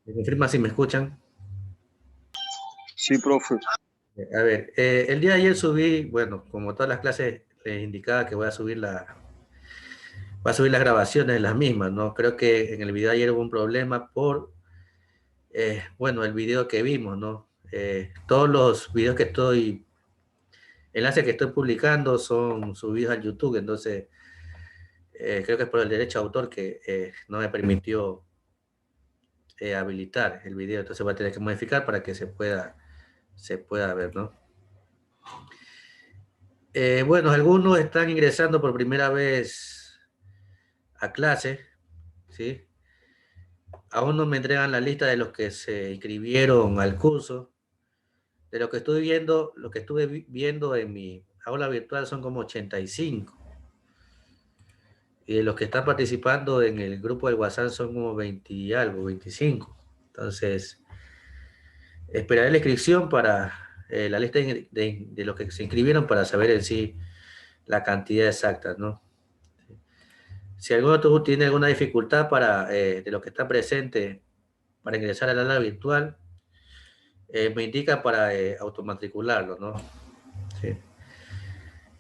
¿Me confirma si me escuchan? Sí, profe. A ver, el día de ayer subí, bueno, como todas las clases les indicaba que voy a subir las grabaciones de las mismas, ¿no? Creo que en el video de ayer hubo un problema por, bueno, el video que vimos, ¿no? Todos los videos enlaces que estoy publicando son subidos al YouTube, entonces creo que es por el derecho de autor que no me permitió habilitar el video, entonces voy a tener que modificar para que se pueda ver, ¿no? Bueno, algunos están ingresando por primera vez a clase, ¿sí? Aún no me entregan la lista de los que se inscribieron al curso. De lo que estuve viendo, lo que estuve viendo en mi aula virtual son como 85. Y de los que están participando en el grupo del WhatsApp son como 20 y algo, 25. Entonces, esperaré la inscripción para la lista de los que se inscribieron para saber en sí la cantidad exacta, ¿no? Si alguno tiene alguna dificultad de los que están presentes para ingresar al aula virtual, me indica para automatricularlo, ¿no? Sí.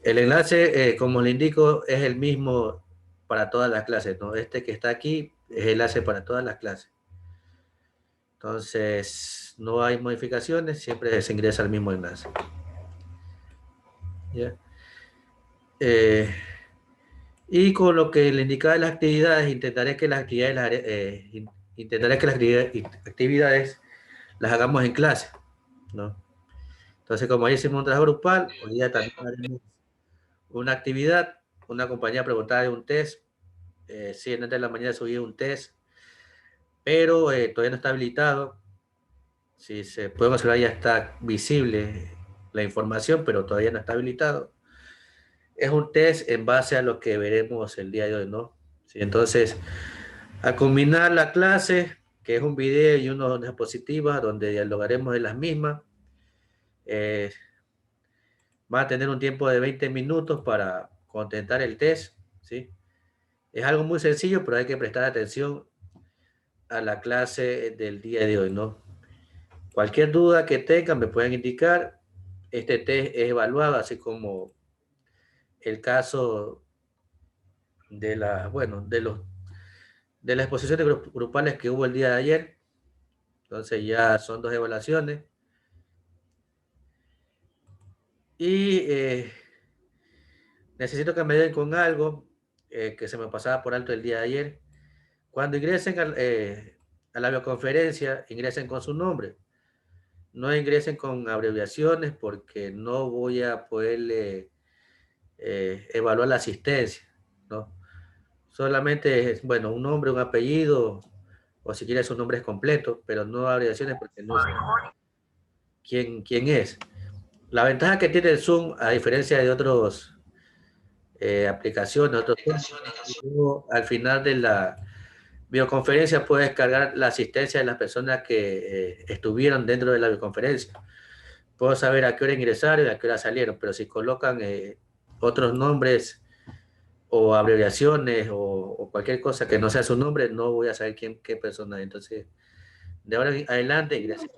El enlace, como le indico, es el mismo para todas las clases, ¿no? Este que está aquí es el enlace para todas las clases. Entonces, no hay modificaciones, siempre se ingresa al mismo enlace. ¿Ya? Y con lo que le indicaba de las actividades, intentaré que las actividades las hagamos en clase, ¿no? Entonces, como ahí hicimos un trabajo grupal, hoy día también haremos una actividad, una compañía preguntaba de un test, sí, en de la mañana subí un test, pero todavía no está habilitado. Si se puede observar ya está visible la información, pero todavía no está habilitado. Es un test en base a lo que veremos el día de hoy, ¿no? Sí, entonces, a combinar la clase, que es un video y una diapositiva donde dialogaremos de las mismas, eh, va a tener un tiempo de 20 minutos para contestar el test, ¿sí? Es algo muy sencillo, pero hay que prestar atención a la clase del día de hoy, ¿no? Cualquier duda que tengan me pueden indicar. Este test es evaluado, así como el caso bueno, de las exposiciones grupales que hubo el día de ayer. Entonces ya son 2 evaluaciones. Y necesito que me den con algo que se me pasaba por alto el día de ayer. Cuando ingresen a la videoconferencia, ingresen con su nombre. No ingresen con abreviaciones porque no voy a poderle evaluar la asistencia, ¿no? Solamente, bueno, un nombre, un apellido, o si quieres un nombre completo, pero no abreviaciones porque no sé quién es. La ventaja que tiene el Zoom, a diferencia de otros aplicaciones, al final de la videoconferencia puedes cargar la asistencia de las personas que estuvieron dentro de la videoconferencia. Puedo saber a qué hora ingresaron y a qué hora salieron, pero si colocan otros nombres o abreviaciones o cualquier cosa que no sea su nombre, no voy a saber qué persona es. Entonces, de ahora en adelante, gracias.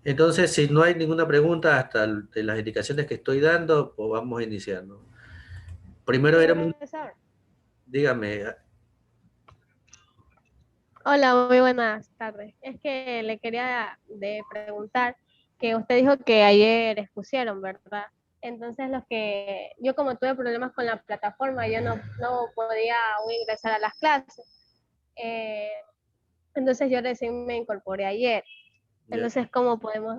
Entonces, si no hay ninguna pregunta hasta de las indicaciones que estoy dando, pues vamos a iniciar, ¿no? Primero Sí, éramos, profesor. dígame. Hola, muy buenas tardes. Es que le quería preguntar que usted dijo que ayer expusieron, ¿verdad? Entonces, yo como tuve problemas con la plataforma, yo no podía aún ingresar a las clases. Eh, entonces, yo recién me incorporé ayer. Entonces, ¿cómo podemos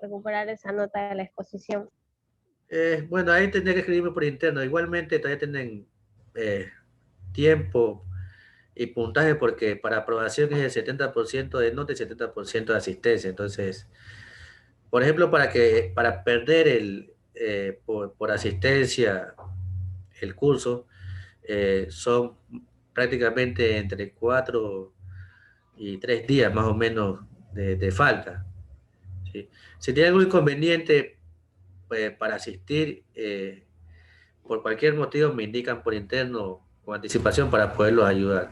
recuperar esa nota de la exposición? Bueno, ahí tendría que escribirme por interno. Igualmente, todavía tienen tiempo y puntaje porque para aprobación es el 70% de nota y 70% de asistencia. Entonces, por ejemplo, para perder por asistencia el curso, son prácticamente entre 4 y 3 días más o menos de falta, ¿sí? Si tiene algún inconveniente para asistir, por cualquier motivo me indican por interno con anticipación para poderlos ayudar.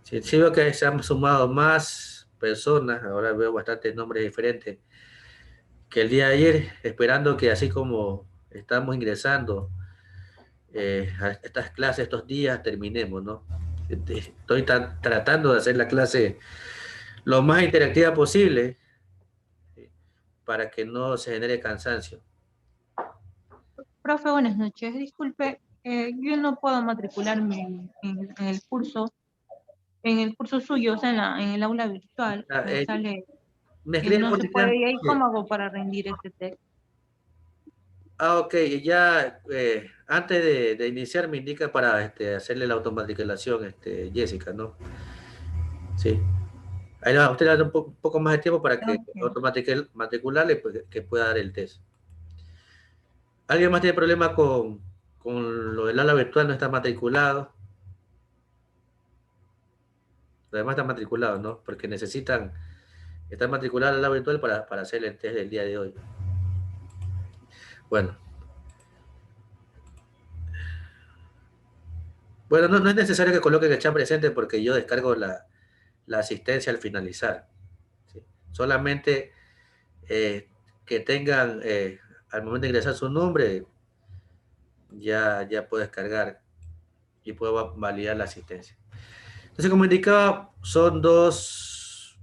Sí veo que se han sumado más personas, ahora veo bastantes nombres diferentes que el día de ayer, esperando que así como estamos ingresando a estas clases estos días, terminemos, ¿no? Estoy tratando de hacer la clase lo más interactiva posible, ¿sí? Para que no se genere cansancio. Profe, buenas noches. Disculpe, yo no puedo matricularme en el curso suyo, o sea, en el aula virtual. Me sale me que no se puede. ¿Y ahí sí. cómo hago para rendir este texto? Ok, ya antes de iniciar me indica para hacerle la automatriculación, Jessica, ¿no? Sí. Ahí a usted le da un poco más de tiempo para que matricularle, pues, que pueda dar el test. ¿Alguien más tiene problema con lo del aula virtual? ¿No está matriculado? Los demás están matriculados, ¿no? Porque necesitan estar matriculados al aula virtual para hacer el test del día de hoy. Bueno. Bueno, no es necesario que coloquen el chat presente porque yo descargo la asistencia al finalizar, ¿sí? Solamente que tengan, al momento de ingresar su nombre, ya puedo descargar y puedo validar la asistencia. Entonces, como indicaba, son dos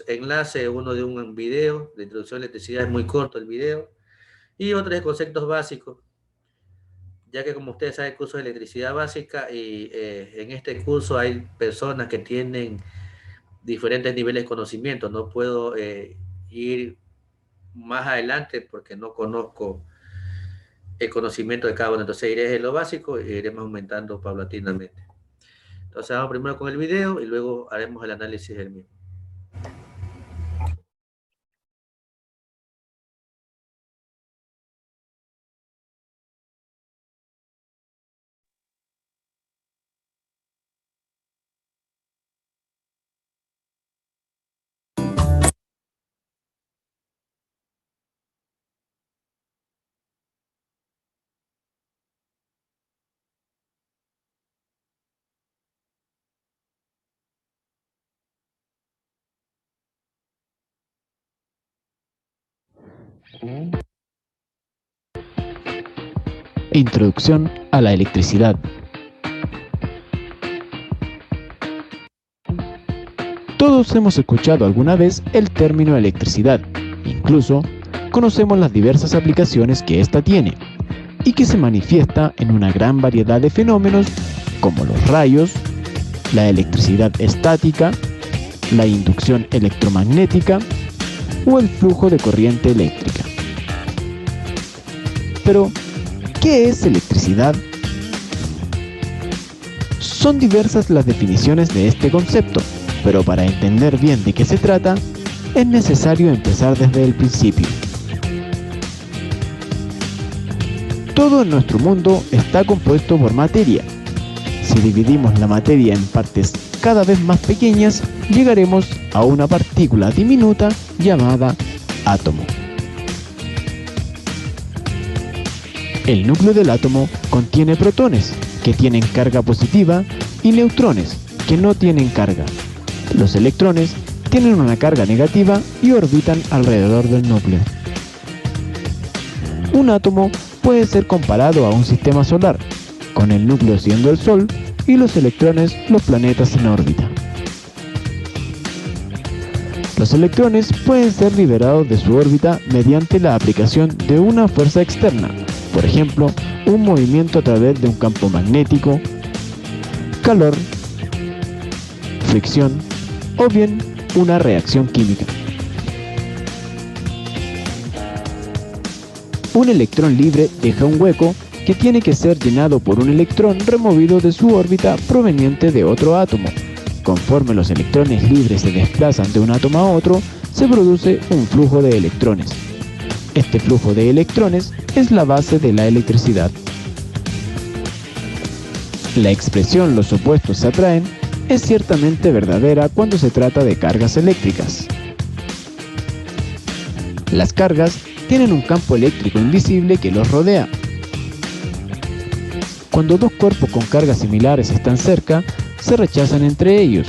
enlaces, uno de un video de introducción a electricidad, es muy corto el video, y otro de conceptos básicos, ya que como ustedes saben, el curso de electricidad básica, y en este curso hay personas que tienen diferentes niveles de conocimiento. No puedo ir más adelante porque no conozco el conocimiento de cada uno. Entonces iré de lo básico e iremos aumentando paulatinamente. Entonces vamos primero con el video y luego haremos el análisis del mismo. Introducción a la electricidad. Todos hemos escuchado alguna vez el término electricidad, incluso conocemos las diversas aplicaciones que ésta tiene y que se manifiesta en una gran variedad de fenómenos como los rayos, la electricidad estática, la inducción electromagnética o el flujo de corriente eléctrica. Pero, ¿qué es electricidad? Son diversas las definiciones de este concepto, pero para entender bien de qué se trata, es necesario empezar desde el principio. Todo en nuestro mundo está compuesto por materia. Si dividimos la materia en partes cada vez más pequeñas, llegaremos a una partícula diminuta llamada átomo. El núcleo del átomo contiene protones, que tienen carga positiva, y neutrones, que no tienen carga. Los electrones tienen una carga negativa y orbitan alrededor del núcleo. Un átomo puede ser comparado a un sistema solar, con el núcleo siendo el Sol y los electrones los planetas en órbita. Los electrones pueden ser liberados de su órbita mediante la aplicación de una fuerza externa, por ejemplo, un movimiento a través de un campo magnético, calor, fricción o bien una reacción química. Un electrón libre deja un hueco que tiene que ser llenado por un electrón removido de su órbita proveniente de otro átomo. Conforme los electrones libres se desplazan de un átomo a otro, se produce un flujo de electrones. Este flujo de electrones es la base de la electricidad. La expresión "los opuestos se atraen" es ciertamente verdadera cuando se trata de cargas eléctricas. Las cargas tienen un campo eléctrico invisible que los rodea. Cuando dos cuerpos con cargas similares están cerca, se rechazan entre ellos.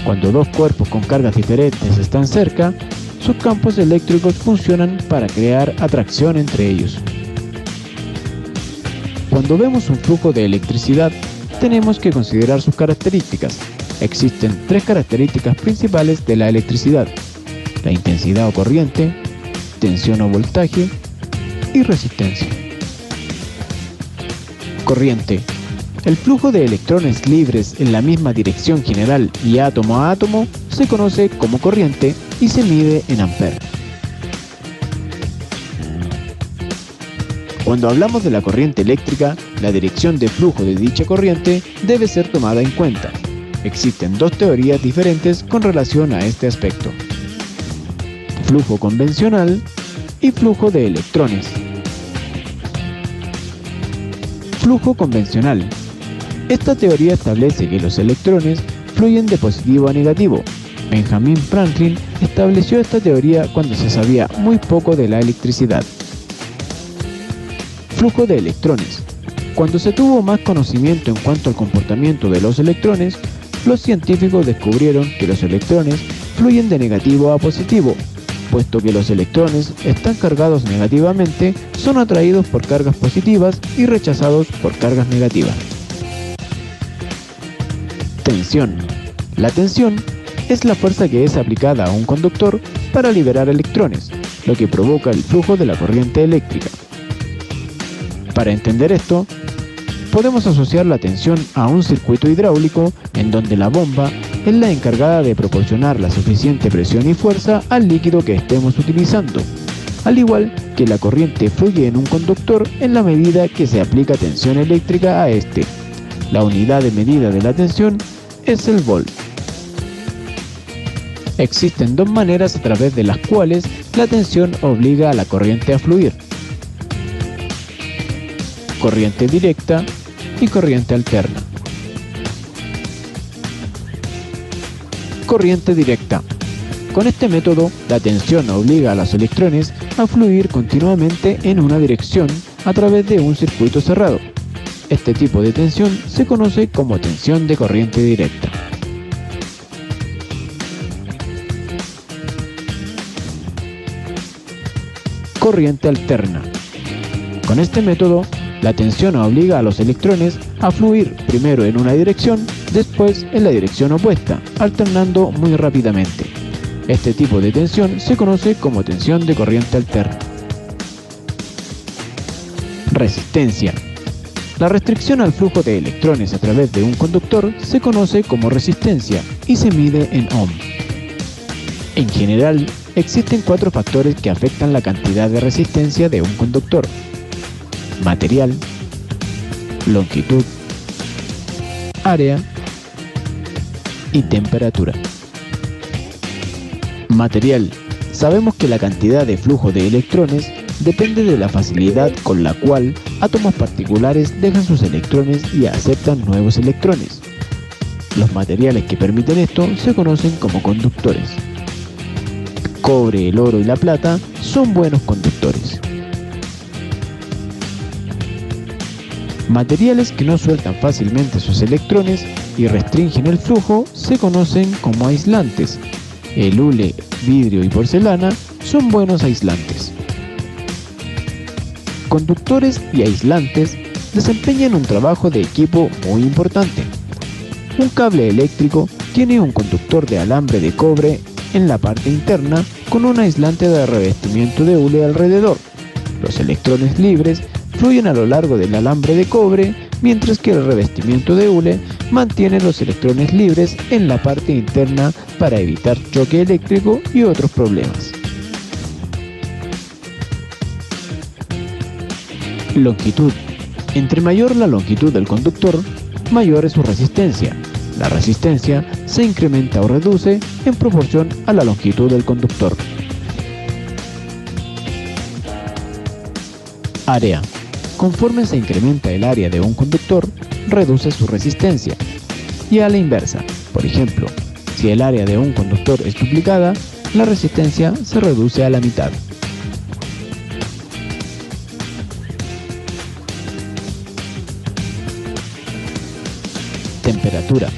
Cuando dos cuerpos con cargas diferentes están cerca, sus campos eléctricos funcionan para crear atracción entre ellos. Cuando vemos un flujo de electricidad, tenemos que considerar sus características. Existen tres características principales de la electricidad: la intensidad o corriente, tensión o voltaje y resistencia. Corriente. El flujo de electrones libres en la misma dirección general y átomo a átomo se conoce como corriente y se mide en amperes. Cuando hablamos de la corriente eléctrica, la dirección de flujo de dicha corriente debe ser tomada en cuenta. Existen dos teorías diferentes con relación a este aspecto: flujo convencional y flujo de electrones. Flujo convencional. Esta teoría establece que los electrones fluyen de positivo a negativo. Benjamin Franklin estableció esta teoría cuando se sabía muy poco de la electricidad. Flujo de electrones. Cuando se tuvo más conocimiento en cuanto al comportamiento de los electrones, los científicos descubrieron que los electrones fluyen de negativo a positivo. Puesto que los electrones están cargados negativamente, son atraídos por cargas positivas y rechazados por cargas negativas. Tensión. La tensión es la fuerza que es aplicada a un conductor para liberar electrones, lo que provoca el flujo de la corriente eléctrica. Para entender esto, podemos asociar la tensión a un circuito hidráulico en donde la bomba es la encargada de proporcionar la suficiente presión y fuerza al líquido que estemos utilizando, al igual que la corriente fluye en un conductor en la medida que se aplica tensión eléctrica a este. La unidad de medida de la tensión es el volt. Existen dos maneras a través de las cuales la tensión obliga a la corriente a fluir: corriente directa y corriente alterna. Corriente directa. Con este método, la tensión obliga a los electrones a fluir continuamente en una dirección a través de un circuito cerrado. Este tipo de tensión se conoce como tensión de corriente directa. Corriente alterna. Con este método, la tensión obliga a los electrones a fluir primero en una dirección, después en la dirección opuesta, alternando muy rápidamente. Este tipo de tensión se conoce como tensión de corriente alterna. Resistencia. La restricción al flujo de electrones a través de un conductor se conoce como resistencia y se mide en ohm. En general, existen 4 factores que afectan la cantidad de resistencia de un conductor: material, longitud, área y temperatura. Material. Sabemos que la cantidad de flujo de electrones depende de la facilidad con la cual átomos particulares dejan sus electrones y aceptan nuevos electrones. Los materiales que permiten esto se conocen como conductores. El cobre, el oro y la plata son buenos conductores. Materiales que no sueltan fácilmente sus electrones y restringen el flujo se conocen como aislantes. El hule, vidrio y porcelana son buenos aislantes. Conductores y aislantes desempeñan un trabajo de equipo muy importante. Un cable eléctrico tiene un conductor de alambre de cobre en la parte interna con un aislante de revestimiento de hule alrededor. Los electrones libres fluyen a lo largo del alambre de cobre, mientras que el revestimiento de hule mantiene los electrones libres en la parte interna para evitar choque eléctrico y otros problemas. Longitud. Entre mayor la longitud del conductor, mayor es su resistencia. La resistencia se incrementa o reduce en proporción a la longitud del conductor. Área. Conforme se incrementa el área de un conductor, reduce su resistencia. Y a la inversa, por ejemplo, si el área de un conductor es duplicada, la resistencia se reduce a la mitad. Temperatura.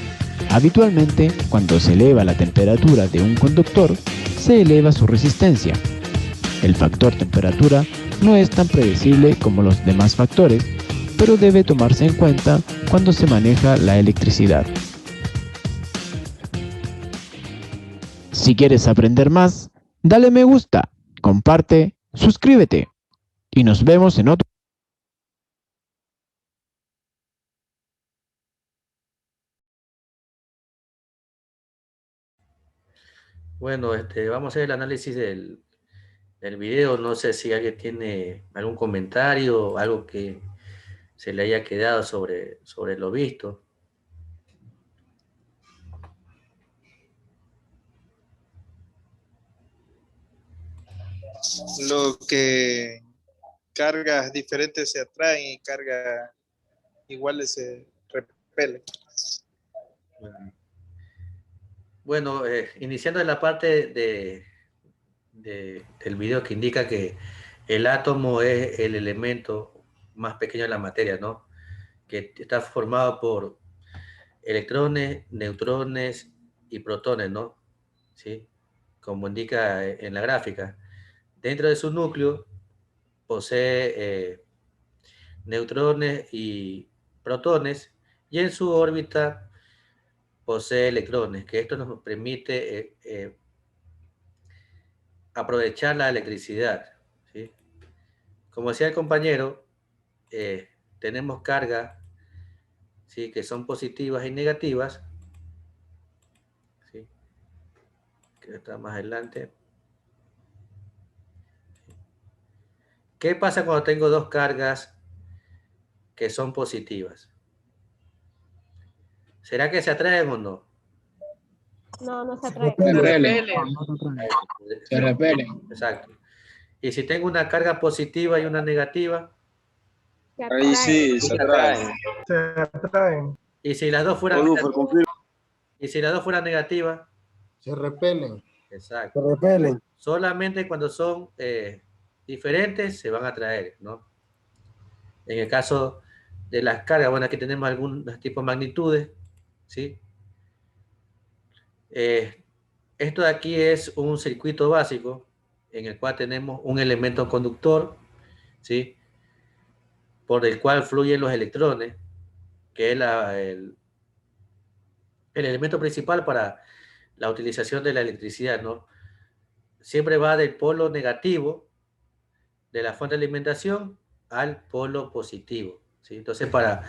Habitualmente, cuando se eleva la temperatura de un conductor, se eleva su resistencia. El factor temperatura no es tan predecible como los demás factores, pero debe tomarse en cuenta cuando se maneja la electricidad. Si quieres aprender más, dale me gusta, comparte, suscríbete y nos vemos en otro. Bueno, vamos a hacer el análisis del video. No sé si alguien tiene algún comentario, algo que se le haya quedado sobre lo visto. Lo que cargas diferentes se atraen y cargas iguales se repelen. Bueno, iniciando en la parte del video que indica que el átomo es el elemento más pequeño de la materia, ¿no? Que está formado por electrones, neutrones y protones, ¿no? ¿Sí? Como indica en la gráfica. Dentro de su núcleo posee neutrones y protones, y en su órbita posee electrones, que esto nos permite aprovechar la electricidad, ¿sí? Como decía el compañero, tenemos cargas, ¿sí?, que son positivas y negativas, ¿sí?, que está más adelante. ¿Qué pasa cuando tengo dos cargas que son positivas? ¿Será que se atraen o no? No, no se atrae. Se repelen. Se repelen. Exacto. Y si tengo una carga positiva y una negativa, Se Ahí atrae. sí, se atraen. Se atraen, y si las dos fueran Rodolfo, confirma. y si las dos fueran negativas, se repelen, exacto. se repelen. Solamente cuando son diferentes se van a atraer, ¿no? En el caso de las cargas, bueno, aquí tenemos algunos tipos de magnitudes, ¿sí? Esto de aquí es un circuito básico en el cual tenemos un elemento conductor, ¿sí?, por el cual fluyen los electrones, que es el elemento principal para la utilización de la electricidad, ¿no? Siempre va del polo negativo de la fuente de alimentación al polo positivo, ¿sí? Entonces, para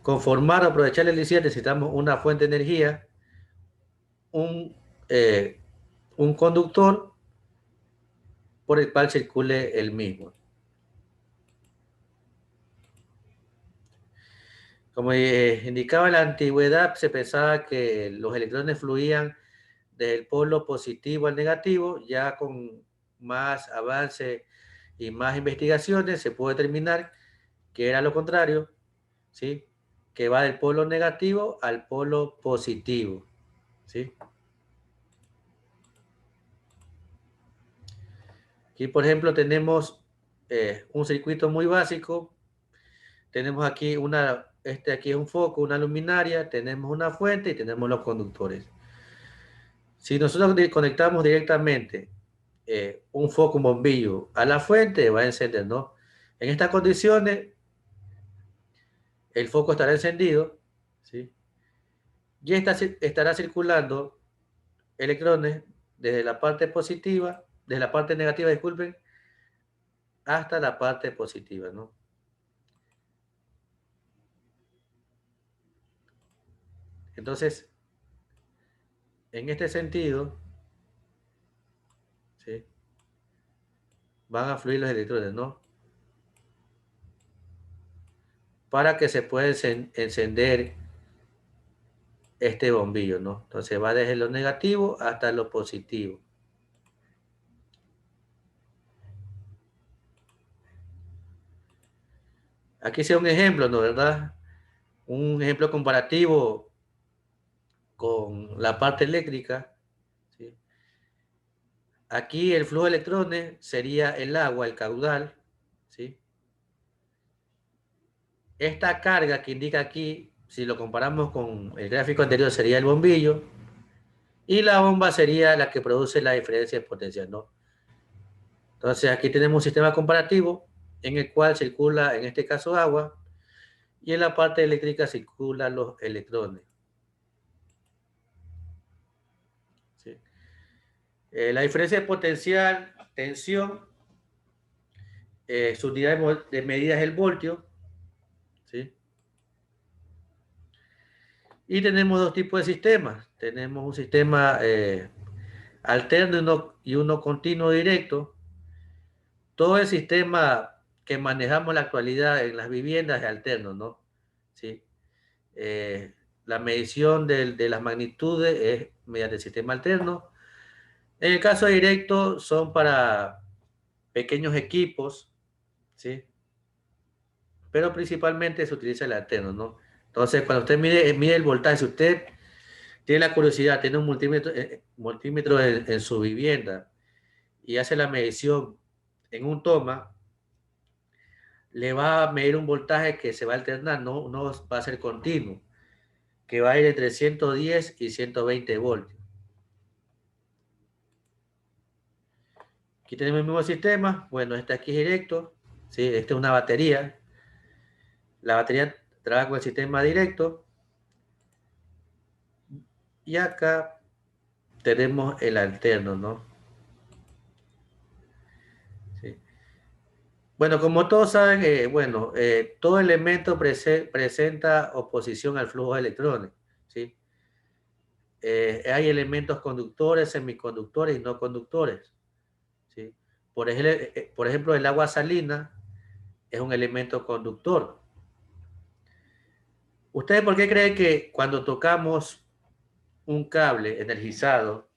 conformar o aprovechar la electricidad necesitamos una fuente de energía, un conductor por el cual circule el mismo. Como indicaba en la antigüedad, se pensaba que los electrones fluían del polo positivo al negativo. Ya con más avance y más investigaciones se puede determinar que era lo contrario, ¿sí?, que va del polo negativo al polo positivo, ¿sí? Aquí, por ejemplo, tenemos un circuito muy básico. Tenemos aquí aquí es un foco, una luminaria, tenemos una fuente y tenemos los conductores. Si nosotros conectamos directamente un foco, un bombillo a la fuente, va a encender, ¿no? En estas condiciones, el foco estará encendido, ¿sí?, y estará circulando electrones desde la parte positiva, desde la parte negativa, disculpen, hasta la parte positiva, ¿no? Entonces, en este sentido, ¿sí?, van a fluir los electrones, ¿no?, para que se pueda encender este bombillo, ¿no? Entonces va desde lo negativo hasta lo positivo. Aquí sea un ejemplo, ¿no?, ¿verdad? Un ejemplo comparativo con la parte eléctrica, ¿sí? Aquí el flujo de electrones sería el agua, el caudal, ¿sí? Esta carga que indica aquí, si lo comparamos con el gráfico anterior, sería el bombillo. Y la bomba sería la que produce la diferencia de potencia, ¿no? Entonces aquí tenemos un sistema comparativo en el cual circula, en este caso, agua, y en la parte eléctrica circulan los electrones. ¿Sí? La diferencia de potencial, tensión, su unidad de medida es el voltio, ¿sí? Y tenemos dos tipos de sistemas. Tenemos un sistema alterno y uno continuo directo. Todo el sistema que manejamos en la actualidad en las viviendas es alterno, ¿no? ¿Sí? La medición de las magnitudes es mediante el sistema alterno. En el caso directo son para pequeños equipos, ¿sí? Pero principalmente se utiliza el alterno, ¿no? Entonces, cuando usted mide el voltaje, si usted tiene la curiosidad, tiene un multímetro en su vivienda y hace la medición en un toma, le va a medir un voltaje que se va a alternar, no va a ser continuo, que va a ir entre 110 y 120 voltios. Aquí tenemos el mismo sistema. Bueno, este aquí es directo, ¿sí? Esta es una batería. La batería trabaja con el sistema directo. Y acá tenemos el alterno, ¿no? Sí. Bueno, como todos saben, todo elemento presenta oposición al flujo de electrones, ¿sí? Hay elementos conductores, semiconductores y no conductores, ¿sí? Por ejemplo, el agua salina es un elemento conductor. ¿Ustedes por qué creen que cuando tocamos un cable energizado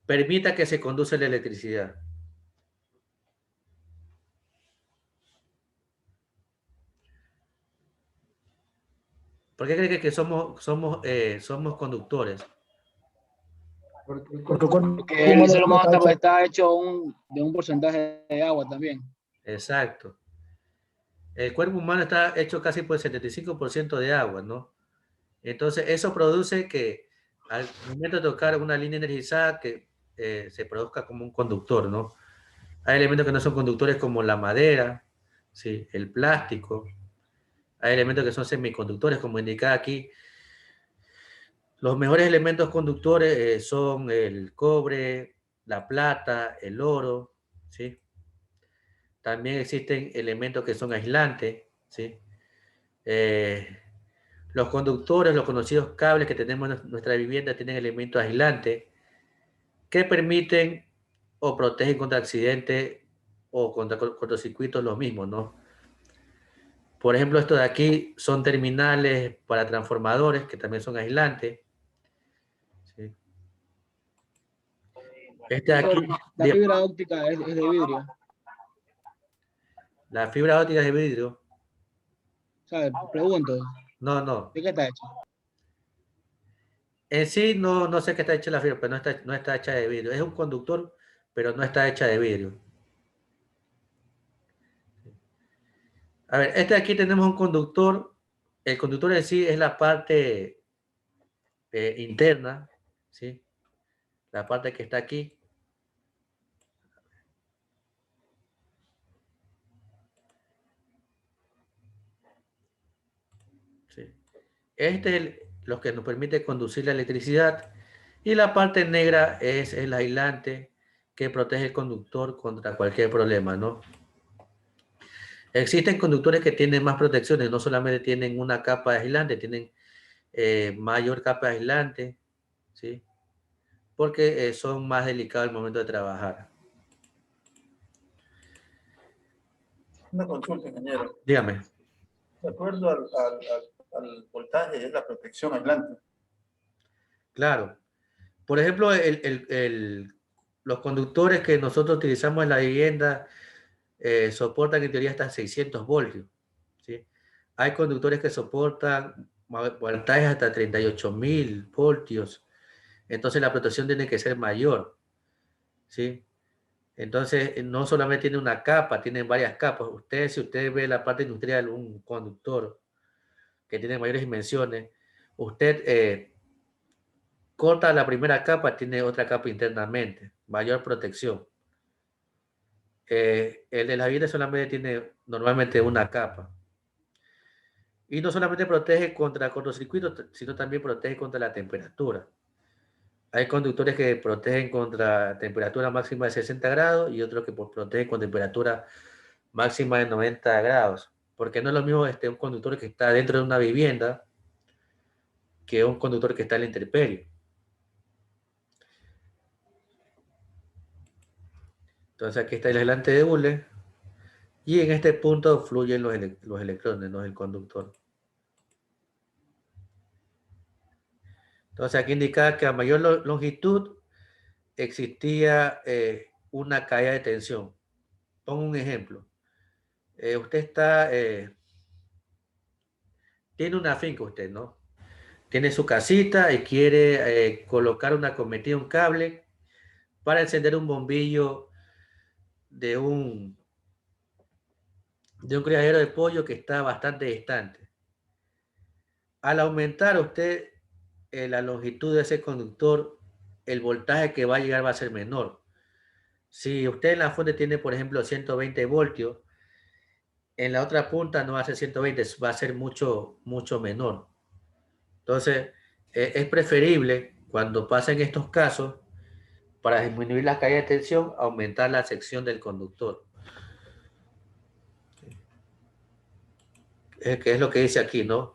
permita que se conduce la electricidad? ¿Por qué creen que somos conductores? Porque el ser humano también está hecho de un porcentaje de agua también. Exacto. El cuerpo humano está hecho casi por el 75% de agua, ¿no? Entonces, eso produce que al momento de tocar una línea energizada que se produzca como un conductor, ¿no? Hay elementos que no son conductores como la madera, ¿sí? El plástico. Hay elementos que son semiconductores, como indica aquí. Los mejores elementos conductores son el cobre, la plata, el oro, ¿sí? También existen elementos que son aislantes, ¿sí? Los conductores, los conocidos cables que tenemos en nuestra vivienda tienen elementos aislantes que permiten o protegen contra accidentes o contra cortocircuitos los mismos, ¿no? Por ejemplo, estos de aquí son terminales para transformadores que también son aislantes, ¿sí? Este de aquí, La fibra óptica es de vidrio. la fibra óptica es de vidrio. ¿Sabes? Pregunto. No. ¿De qué está hecho? En sí no sé qué está hecha la fibra, pero no está hecha de vidrio. Es un conductor, pero no está hecha de vidrio. A ver, este de aquí tenemos un conductor. El conductor en sí es la parte interna, ¿sí? La parte que está aquí. ¿Sí? Este es lo que nos permite conducir la electricidad. Y la parte negra es el aislante que protege el conductor contra cualquier problema, ¿no? Existen conductores que tienen más protecciones, no solamente tienen una capa de aislante, tienen mayor capa de aislante, ¿sí? Porque son más delicados al momento de trabajar. Una consulta, ingeniero. Dígame. De acuerdo al voltaje, es la protección aislante. Claro. Por ejemplo, los conductores que nosotros utilizamos en la vivienda soportan en teoría hasta 600 voltios, ¿sí? Hay conductores que soportan voltajes hasta 38.000 voltios. Entonces la protección tiene que ser mayor. ¿sí? Entonces, no solamente tiene una capa, tiene varias capas. Si usted ve la parte industrial, un conductor que tiene mayores dimensiones, usted corta la primera capa, tiene otra capa internamente, mayor protección. El de la vivienda solamente tiene normalmente una capa. Y no solamente protege contra cortocircuitos, sino también protege contra la temperatura. Hay conductores que protegen contra temperatura máxima de 60 grados y otros que protegen con temperatura máxima de 90 grados. Porque no es lo mismo un conductor que está dentro de una vivienda que un conductor que está en la intemperie. Entonces aquí está el aislante de hule y en este punto fluyen los electrones, no el conductor. Entonces aquí indica que a mayor longitud existía una caída de tensión. Pongo un ejemplo. Usted tiene una finca usted, ¿no? Tiene su casita y quiere colocar una cometida, un cable para encender un bombillo de un criadero de pollo que está bastante distante. Al aumentar usted la longitud de ese conductor, el voltaje que va a llegar va a ser menor. Si usted en la fuente tiene, por ejemplo, 120 voltios, en la otra punta no va a ser 120, va a ser mucho, mucho menor. Entonces, es preferible cuando pasen estos casos, para disminuir la caída de tensión, aumentar la sección del conductor. Que es lo que dice aquí, ¿no?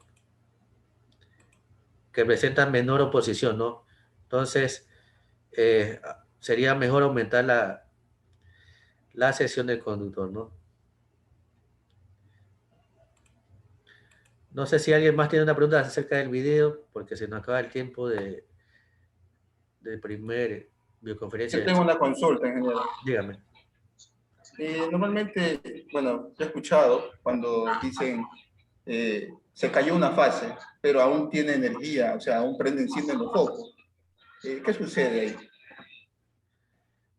Que presenta menor oposición, ¿no? Entonces, sería mejor aumentar la sección del conductor, ¿no? No sé si alguien más tiene una pregunta acerca del video, porque se nos acaba el tiempo de primer videoconferencia. Yo tengo una consulta, ingeniero. Dígame. Normalmente, bueno, yo he escuchado cuando dicen se cayó una fase, pero aún tiene energía, o sea, aún prende encienden los focos. ¿Qué sucede ahí?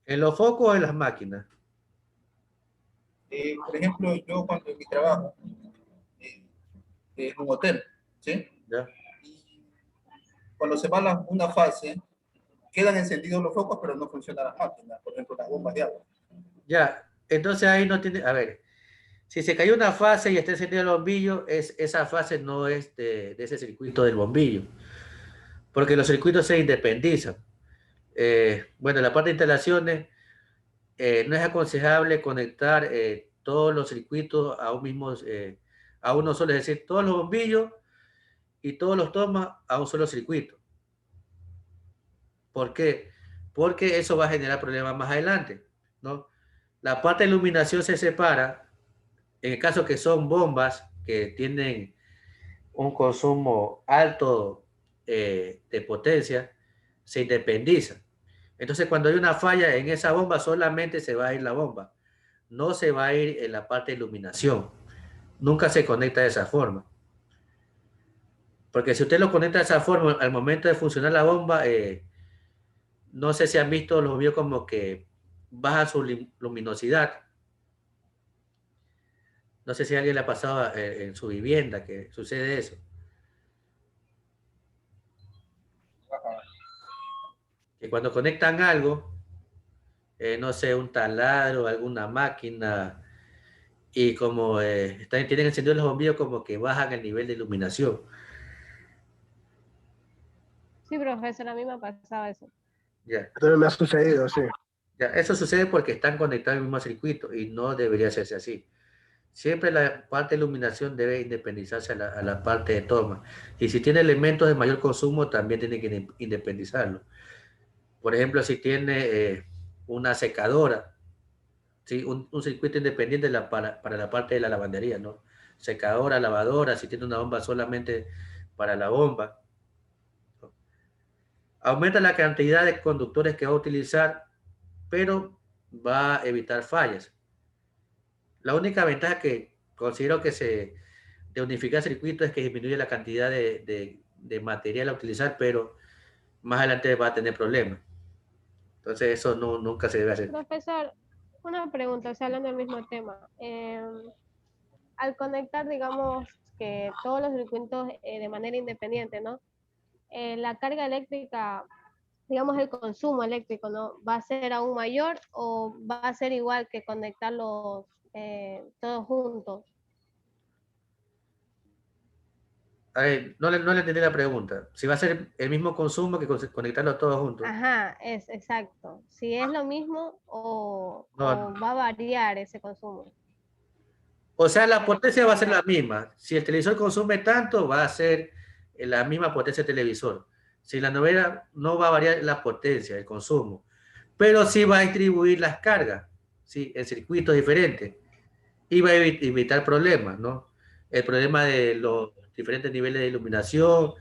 ¿En los focos o en las máquinas? Por ejemplo, yo cuando en mi trabajo, en un hotel, ¿sí? ¿Ya? Y cuando se va una fase, quedan encendidos los focos, pero no funciona la máquina, por ejemplo, las bombas de agua. Ya, entonces ahí no tiene, a ver, si se cayó una fase y está encendido el bombillo, esa fase no es de ese circuito del bombillo, porque los circuitos se independizan. Bueno, en la parte de instalaciones, no es aconsejable conectar todos los circuitos a a uno solo, es decir, todos los bombillos y todos los tomas a un solo circuito. ¿Por qué? Porque eso va a generar problemas más adelante, ¿no? La parte de iluminación se separa, en el caso que son bombas que tienen un consumo alto de potencia, se independizan. Entonces, cuando hay una falla en esa bomba, solamente se va a ir la bomba. No se va a ir en la parte de iluminación. Nunca se conecta de esa forma. Porque si usted lo conecta de esa forma, al momento de funcionar la bomba, no sé si han visto los videos como que baja su luminosidad. No sé si a alguien le ha pasado en su vivienda que sucede eso. Que cuando conectan algo, no sé, un taladro, alguna máquina, y como tienen encendidos los bombillos, como que bajan el nivel de iluminación. Sí, profesor, a mí me ha pasado eso. Ya. Entonces me ha sucedido, sí. Ya, eso sucede porque están conectados al mismo circuito y no debería hacerse así. Siempre la parte de iluminación debe independizarse a la parte de toma. Y si tiene elementos de mayor consumo, también tiene que independizarlo. Por ejemplo, si tiene una secadora, ¿sí? Un circuito independiente para la parte de la lavandería, ¿no? Secadora, lavadora, si tiene una bomba solamente para la bomba. Aumenta la cantidad de conductores que va a utilizar, pero va a evitar fallas. La única ventaja que considero de unificar circuitos es que disminuye la cantidad de material a utilizar, pero más adelante va a tener problemas. Entonces eso nunca se debe hacer. Profesor, una pregunta, o sea, hablando del mismo tema. Al conectar, digamos, que todos los circuitos de manera independiente, ¿no? La carga eléctrica, digamos, el consumo eléctrico, ¿no? ¿Va a ser aún mayor o va a ser igual que conectarlos todos juntos? A ver, no le entendí la pregunta. Si va a ser el mismo consumo que conectarlos todos juntos. Ajá, es exacto. Si es lo mismo No, o va a variar ese consumo. o sea, la potencia va a ser la misma. Si el televisor consume tanto, va a ser la misma potencia del televisor. Si la novela no va a variar la potencia, el consumo, pero sí va a distribuir las cargas, ¿sí? En circuitos diferentes y va a evitar problemas, ¿no? El problema de los diferentes niveles de iluminación,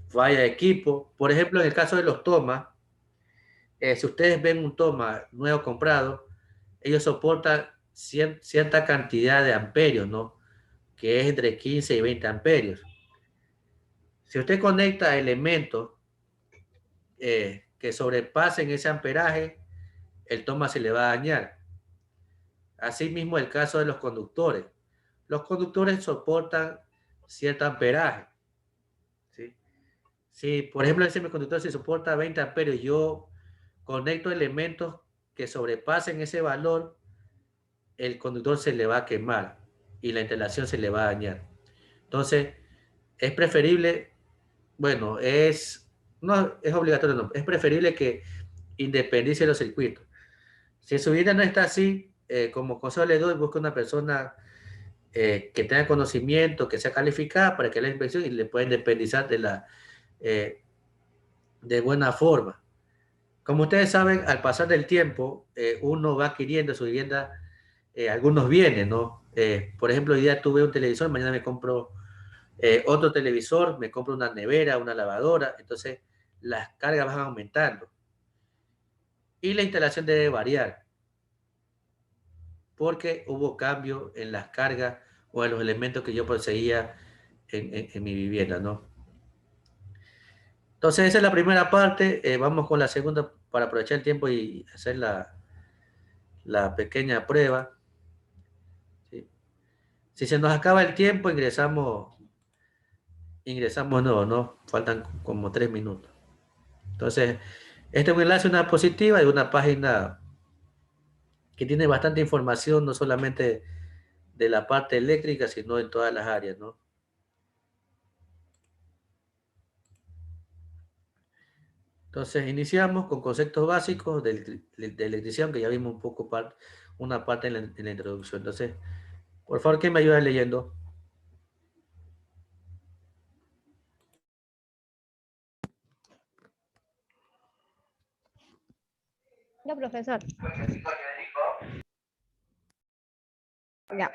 falla de equipo. Por ejemplo, en el caso de los tomas, si ustedes ven un toma nuevo comprado, ellos soportan cierta cantidad de amperios, ¿no? Que es entre 15 y 20 amperios. Si usted conecta elementos que sobrepasen ese amperaje, el toma se le va a dañar. Asimismo, el caso de los conductores. Los conductores soportan cierto amperaje, ¿sí? Si, por ejemplo, el semiconductor se soporta 20 amperios, yo conecto elementos que sobrepasen ese valor, el conductor se le va a quemar y la instalación se le va a dañar. Entonces, es preferible, bueno, no es obligatorio, no, es preferible que independice los circuitos. Si su vida no está así, como consejo le doy, busque una persona que tenga conocimiento, que sea calificada para que la inspección y le pueda independizar de buena forma. Como ustedes saben, al pasar del tiempo, uno va adquiriendo su vivienda algunos bienes, ¿no? Por ejemplo, hoy día tuve un televisor, mañana me compro otro televisor, me compro una nevera, una lavadora, entonces las cargas van aumentando. Y la instalación debe variar, porque hubo cambio en las cargas o en los elementos que yo poseía en mi vivienda, ¿no? Entonces esa es la primera parte, vamos con la segunda para aprovechar el tiempo y hacer la pequeña prueba. ¿Sí? Si se nos acaba el tiempo, ingresamos no, ¿no? Faltan como 3 minutos. Entonces, este es un enlace, una diapositiva de una página que tiene bastante información, no solamente de la parte eléctrica, sino en todas las áreas, ¿no? Entonces, iniciamos con conceptos básicos de electricidad, que ya vimos un poco una parte en la introducción. Entonces, por favor, ¿quién me ayuda leyendo? No, profesor. Ya.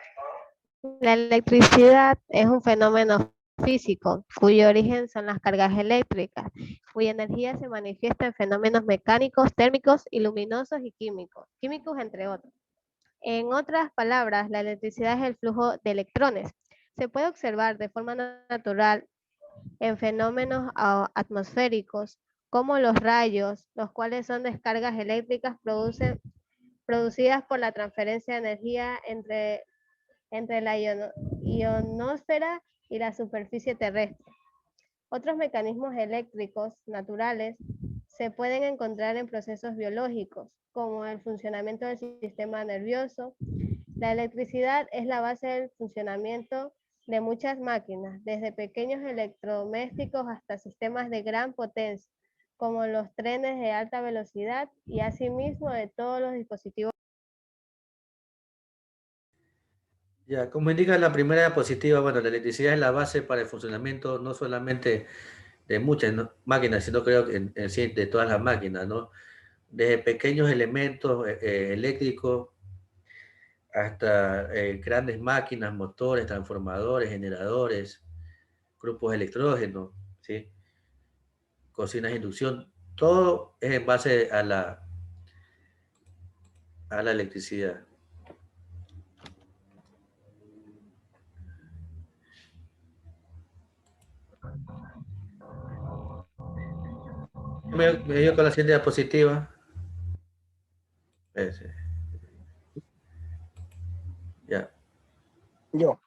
La electricidad es un fenómeno físico cuyo origen son las cargas eléctricas, cuya energía se manifiesta en fenómenos mecánicos, térmicos y luminosos y químicos entre otros. En otras palabras, la electricidad es el flujo de electrones. Se puede observar de forma natural en fenómenos atmosféricos como los rayos, los cuales son descargas eléctricas producidas por la transferencia de energía entre la ionosfera y la superficie terrestre. Otros mecanismos eléctricos naturales se pueden encontrar en procesos biológicos, como el funcionamiento del sistema nervioso. La electricidad es la base del funcionamiento de muchas máquinas, desde pequeños electrodomésticos hasta sistemas de gran potencia, como los trenes de alta velocidad y asimismo de todos los dispositivos. Ya, como indica la primera diapositiva, bueno, la electricidad es la base para el funcionamiento no solamente de muchas máquinas, sino creo que en sí de todas las máquinas, ¿no? Desde pequeños elementos eléctricos hasta grandes máquinas, motores, transformadores, generadores, grupos electrógenos, ¿sí? Cocinas de inducción, todo es en base a la electricidad. Me dio con la siguiente diapositiva. Ese. Ya. Yo.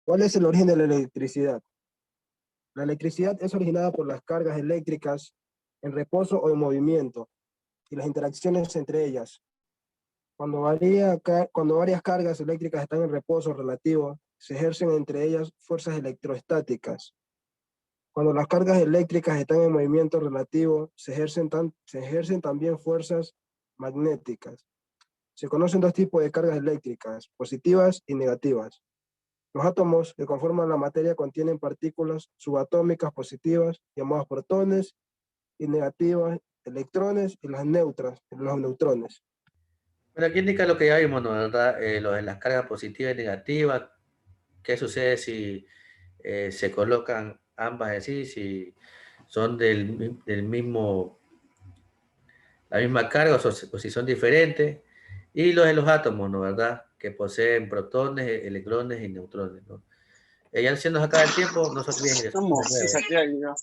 ¿Cuál es el origen de la electricidad? La electricidad es originada por las cargas eléctricas en reposo o en movimiento y las interacciones entre ellas. Cuando varias cargas eléctricas están en reposo relativo, se ejercen entre ellas fuerzas electrostáticas. Cuando las cargas eléctricas están en movimiento relativo, se ejercen también fuerzas magnéticas. Se conocen dos tipos de cargas eléctricas, positivas y negativas. Los átomos que conforman la materia contienen partículas subatómicas positivas, llamadas protones, y negativas, electrones, y las neutras, los neutrones. Bueno, aquí indica lo que ya vimos, ¿no? ¿Verdad? Lo de las cargas positivas y negativas. ¿Qué sucede si se colocan ambas así? Si son del mismo, la misma carga o si son diferentes. Y los de los átomos, ¿no? ¿Verdad? Que poseen protones, electrones y neutrones, ¿no? Ya se nos acaba el tiempo, no se olviden de Sí, Santiago.